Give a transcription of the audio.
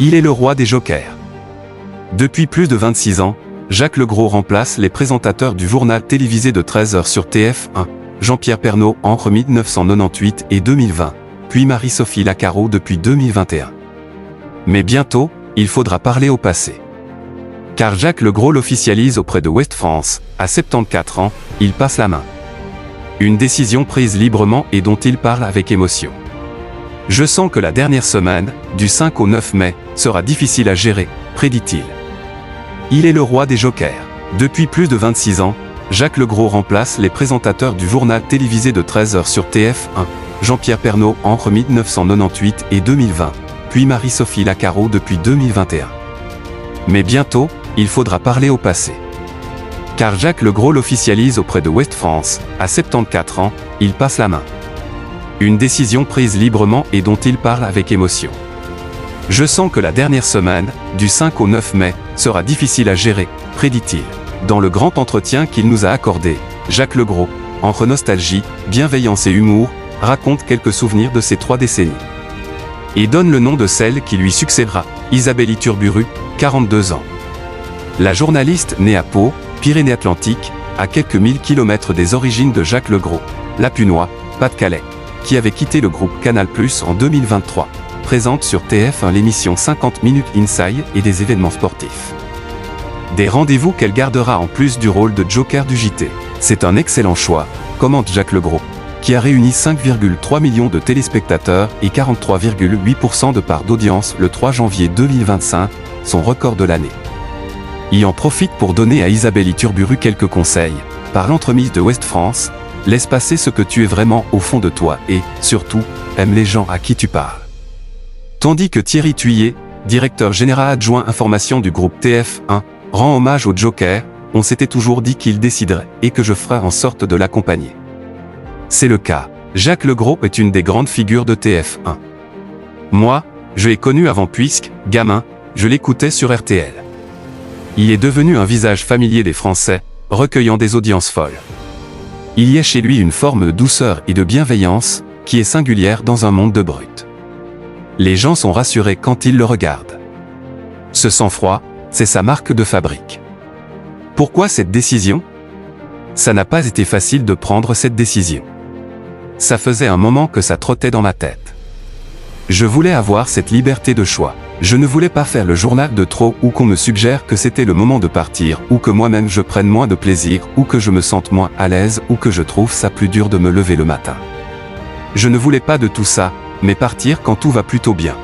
Il est le roi des jokers. Depuis plus de 26 ans, Jacques Legros remplace les présentateurs du journal télévisé de 13h sur TF1, Jean-Pierre Pernaut entre 1998 et 2020, puis Marie-Sophie Lacaro depuis 2021. Mais bientôt, il faudra parler au passé. Car Jacques Legros l'officialise auprès de Ouest France, à 74 ans, il passe la main. Une décision prise librement et dont il parle avec émotion. Je sens que la dernière semaine, du 5 au 9 mai, sera difficile à gérer, prédit-il. Il est le roi des jokers. Depuis plus de 26 ans, Jacques Legros remplace les présentateurs du journal télévisé de 13h sur TF1, Jean-Pierre Pernaut entre 1998 et 2020, puis Marie-Sophie Lacaro depuis 2021. Mais bientôt, il faudra parler au passé. Car Jacques Legros l'officialise auprès de Ouest France, à 74 ans, il passe la main. Une décision prise librement et dont il parle avec émotion. Je sens que la dernière semaine, du 5 au 9 mai, sera difficile à gérer, prédit-il. Dans le grand entretien qu'il nous a accordé, Jacques Legros, entre nostalgie, bienveillance et humour, raconte quelques souvenirs de ces 3 décennies. Et donne le nom de celle qui lui succédera, Isabelle Iturburu, 42 ans. La journaliste née à Pau, Pyrénées-Atlantiques, à quelques 1000 kilomètres des origines de Jacques Legros, Lapunois, Pas-de-Calais, qui avait quitté le groupe Canal+ en 2023, présente sur TF1 l'émission 50 minutes Inside et des événements sportifs. Des rendez-vous qu'elle gardera en plus du rôle de joker du JT. C'est un excellent choix, commente Jacques Legros, qui a réuni 5,3 millions de téléspectateurs et 43,8% de part d'audience le 3 janvier 2025, son record de l'année. Il en profite pour donner à Isabelle Iturburu quelques conseils, par l'entremise de Ouest France, laisse passer ce que tu es vraiment au fond de toi et, surtout, aime les gens à qui tu parles. Tandis que Thierry Thuillier, directeur général adjoint information du groupe TF1, rend hommage au Joker, on s'était toujours dit qu'il déciderait et que je ferais en sorte de l'accompagner. C'est le cas. Jacques Legros est une des grandes figures de TF1. Moi, je l'ai connu avant puisque, gamin, je l'écoutais sur RTL. Il est devenu un visage familier des Français, recueillant des audiences folles. Il y a chez lui une forme de douceur et de bienveillance, qui est singulière dans un monde de brutes. Les gens sont rassurés quand ils le regardent. Ce sang-froid, c'est sa marque de fabrique. Pourquoi cette décision ? Ça n'a pas été facile de prendre cette décision. Ça faisait un moment que ça trottait dans ma tête. Je voulais avoir cette liberté de choix. Je ne voulais pas faire le journal de trop ou qu'on me suggère que c'était le moment de partir ou que moi-même je prenne moins de plaisir ou que je me sente moins à l'aise ou que je trouve ça plus dur de me lever le matin. Je ne voulais pas de tout ça, mais partir quand tout va plutôt bien.